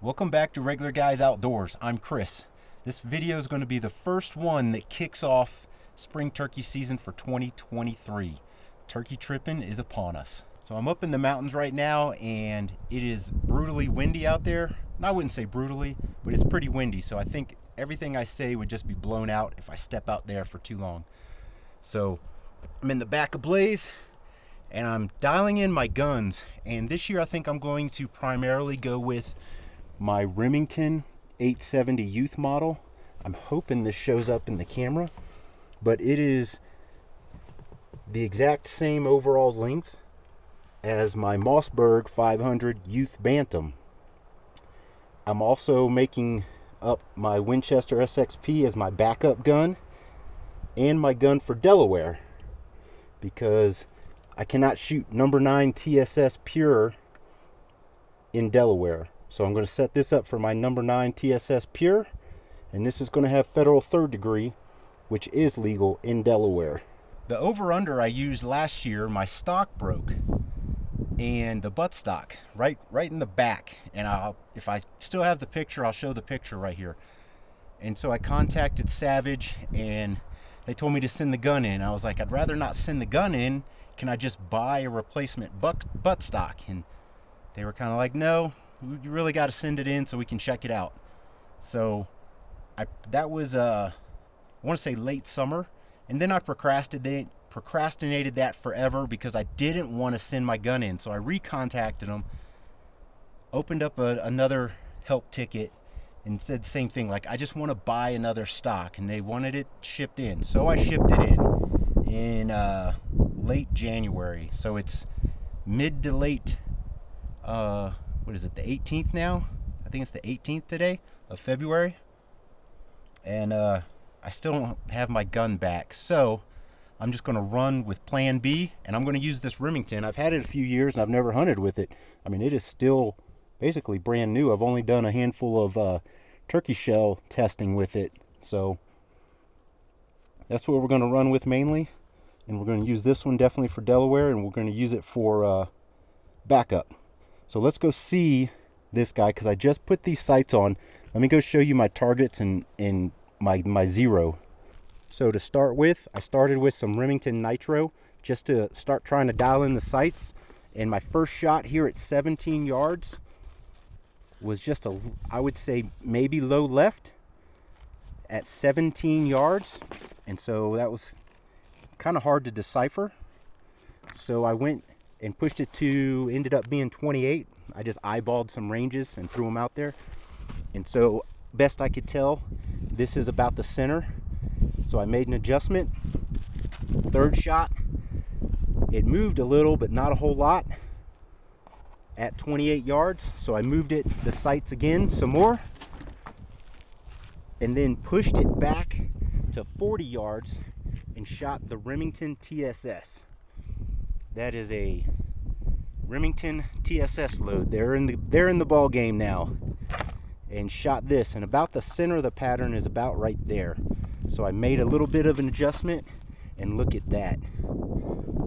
Welcome back to Regular Guys Outdoors. I'm Chris. This video is going to be the first one that kicks off spring turkey season for 2023. Turkey tripping is upon us. So I'm up in the mountains right now and it is brutally windy out there. I wouldn't say brutally, but it's pretty windy. So I think everything I say would just be blown out if I step out there for too long. So I'm in the back of Blaze and I'm dialing in my guns. And this year I think I'm going to primarily go with my Remington 870 youth model. I'm hoping this shows up in the camera, but it is the exact same overall length as my Mossberg 500 youth Bantam. I'm also making up my Winchester SXP as my backup gun and my gun for Delaware, because I cannot shoot number 9 TSS Pure in Delaware. So I'm going to set this up for my number 9 TSS Pure, and this is going to have federal 3rd degree, which is legal in Delaware. The over-under I used last year, my stock broke, and the buttstock right in the back. And if I still have the picture, I'll show the picture right here. And so I contacted Savage, and they told me to send the gun in. I was like, I'd rather not send the gun in. Can I just buy a replacement buttstock? And they were kind of like, no. You really got to send it in so we can check it out. So that was I want to say late summer, and then I procrastinated that forever because I didn't want to send my gun in. So I recontacted them, opened up another help ticket, and said the same thing, like, I just want to buy another stock, and they wanted it shipped in. So I shipped it in late January. So it's mid to late what is it, the 18th now? I think it's the 18th today of February. And I still don't have my gun back. So I'm just going to run with plan B, and I'm going to use this Remington. I've had it a few years and I've never hunted with it. I mean, it is still basically brand new. I've only done a handful of turkey shell testing with it. So that's what we're going to run with mainly. And we're going to use this one definitely for Delaware, and we're going to use it for backup. So let's go see this guy, because I just put these sights on. Let me go show you my targets and my zero. So to start with, I started with some Remington Nitro just to start trying to dial in the sights. And my first shot here at 17 yards was just I would say maybe low left at 17 yards. And so that was kind of hard to decipher. So I went and pushed it to, ended up being 28. I just eyeballed some ranges and threw them out there. And so best I could tell, this is about the center. So I made an adjustment. Third shot, it moved a little, but not a whole lot at 28 yards. So I moved it, the sights again, some more, and then pushed it back to 40 yards and shot the Remington TSS. That is a Remington TSS load. They're in the ball game now. And shot this, and about the center of the pattern is about right there. So I made a little bit of an adjustment, and look at that.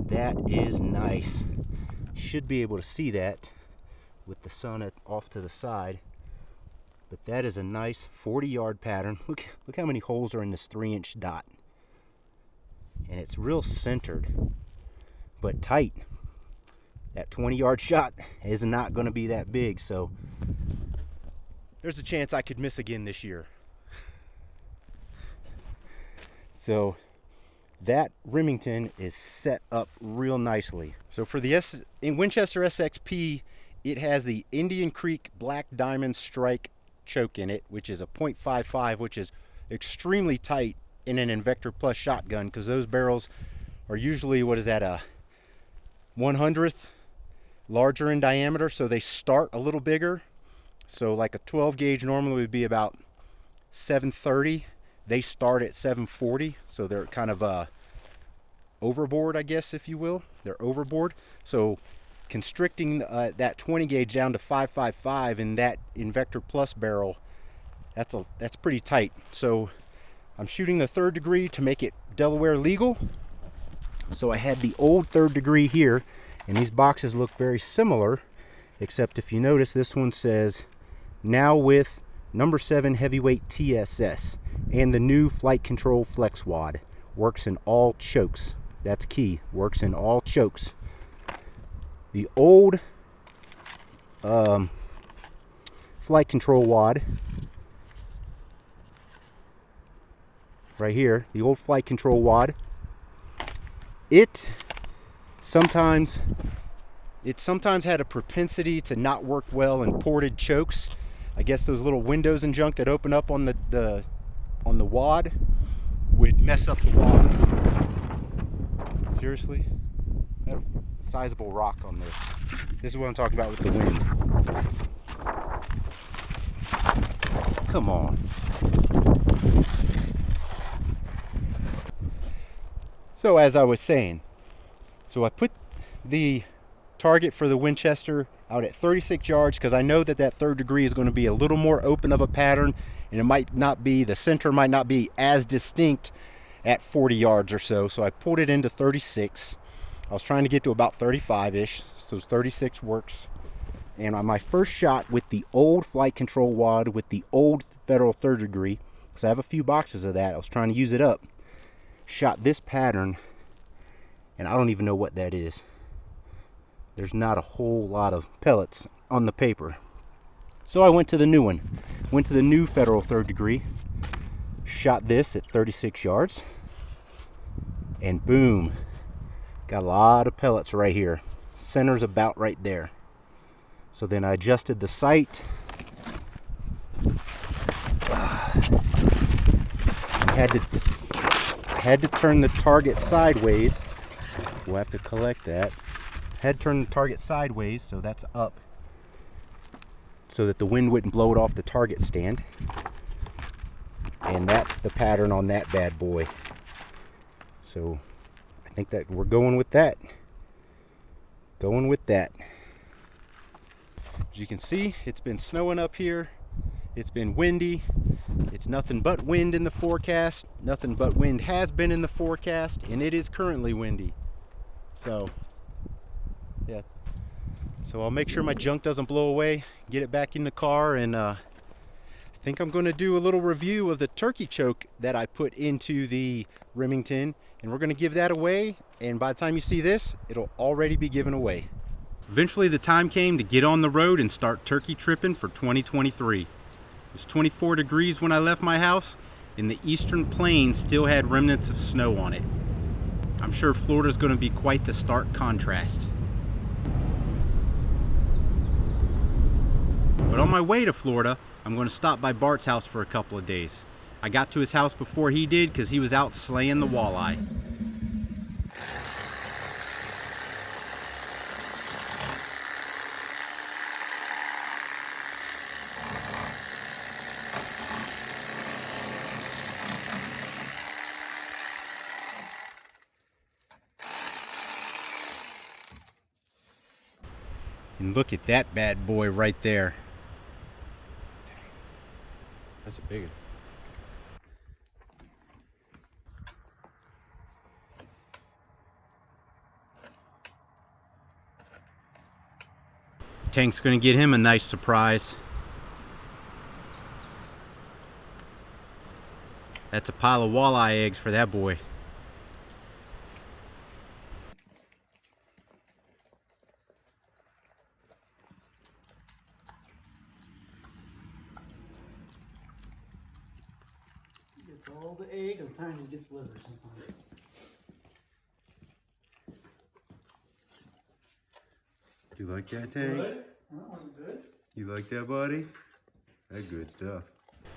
That is nice. Should be able to see that with the sun off to the side. But that is a nice 40-yard pattern. Look how many holes are in this 3-inch dot. And it's real centered, but tight. That 20-yard shot is not going to be that big, so there's a chance I could miss again this year. So that Remington is set up real nicely. So for the in Winchester SXP, it has the Indian Creek Black Diamond Strike choke in it, which is a .55, which is extremely tight in an Invector Plus shotgun, because those barrels are usually, what is that, a 1/100th larger in diameter, so they start a little bigger. So like a 12 gauge normally would be about 730. They start at 740, so they're kind of overboard, I guess, if you will. They're overboard. So constricting that 20 gauge down to .555 in that Invector Plus barrel, that's pretty tight. So I'm shooting the 3rd degree to make it Delaware legal. So I had the old 3rd degree here, and these boxes look very similar, except if you notice, this one says now with number 7 heavyweight TSS and the new flight control flex wad. Works in all chokes. That's key. Works in all chokes. The old flight control wad right here, the old flight control wad, it sometimes had a propensity to not work well in ported chokes. I guess those little windows and junk that open up on the wad would mess up the wad. Seriously? That sizable rock on this. This is what I'm talking about with the wind. Come on. So as I was saying, so I put the target for the Winchester out at 36 yards because I know that 3rd degree is going to be a little more open of a pattern, and it might not be, the center might not be as distinct at 40 yards or so. So I pulled it into 36. I was trying to get to about 35-ish, so 36 works. And on my first shot with the old flight control wad with the old Federal 3rd degree, because I have a few boxes of that, I was trying to use it up, shot this pattern, and I don't even know what that is. There's not a whole lot of pellets on the paper. So I went to the new one, went to the new Federal 3rd degree, shot this at 36 yards, and boom, got a lot of pellets right here. Center's about right there. So then I adjusted the sight. I had to turn the target sideways. We'll have to collect that. Had to turn the target sideways, so that's up, so that the wind wouldn't blow it off the target stand. And that's the pattern on that bad boy. So I think that we're going with that. Going with that. As you can see, it's been snowing up here. It's been windy. It's nothing but wind in the forecast. Nothing but wind has been in the forecast, and it is currently windy. So yeah, so I'll make sure my junk doesn't blow away, get it back in the car, and I think I'm going to do a little review of the turkey choke that I put into the Remington, and we're going to give that away, and by the time you see this, it'll already be given away. Eventually the time came to get on the road and start turkey tripping for 2023. It was 24 degrees when I left my house, and the eastern plains still had remnants of snow on it. I'm sure Florida's going to be quite the stark contrast. But on my way to Florida, I'm going to stop by Bart's house for a couple of days. I got to his house before he did because he was out slaying the walleye. And look at that bad boy right there. That's a big one. Tank's gonna get him a nice surprise. That's a pile of walleye eggs for that boy. All the eggs, and sometimes he gets liver sometimes. You like that, Tank? Good? That wasn't good. You like that, buddy? That's good stuff.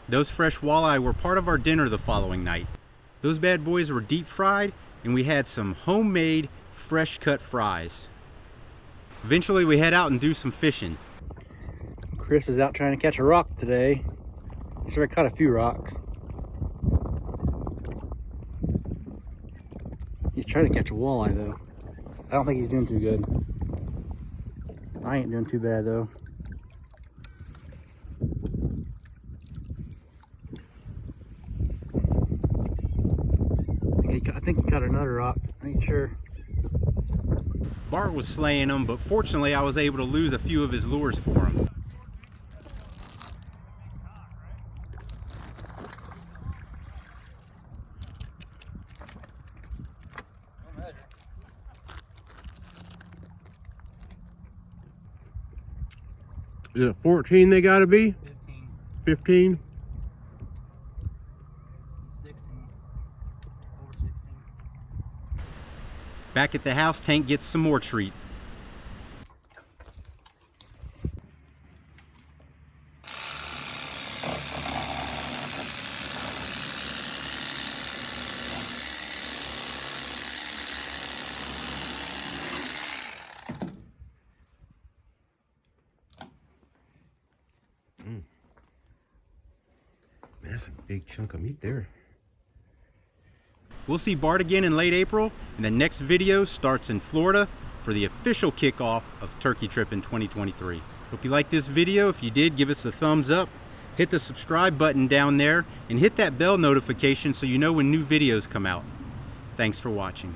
Those fresh walleye were part of our dinner the following night. Those bad boys were deep fried, and we had some homemade fresh cut fries. Eventually we head out and do some fishing. Chris is out trying to catch a rock today. He's already caught a few rocks. He's trying to catch a walleye though. I don't think he's doing too good. I ain't doing too bad though. I think he caught another rock. I ain't sure. Bart was slaying them, but fortunately I was able to lose a few of his lures for him. Is it 14 they gotta be? 15. 15? 16. Over 16. Back at the house, Tank gets some more treat. Man, that's a big chunk of meat there. We'll see Bart again in late April, and the next video starts in Florida for the official kickoff of Turkey Trippin 2023. Hope you liked this video. If you did, give us a thumbs up, hit the subscribe button down there, and hit that bell notification so you know when new videos come out. Thanks for watching.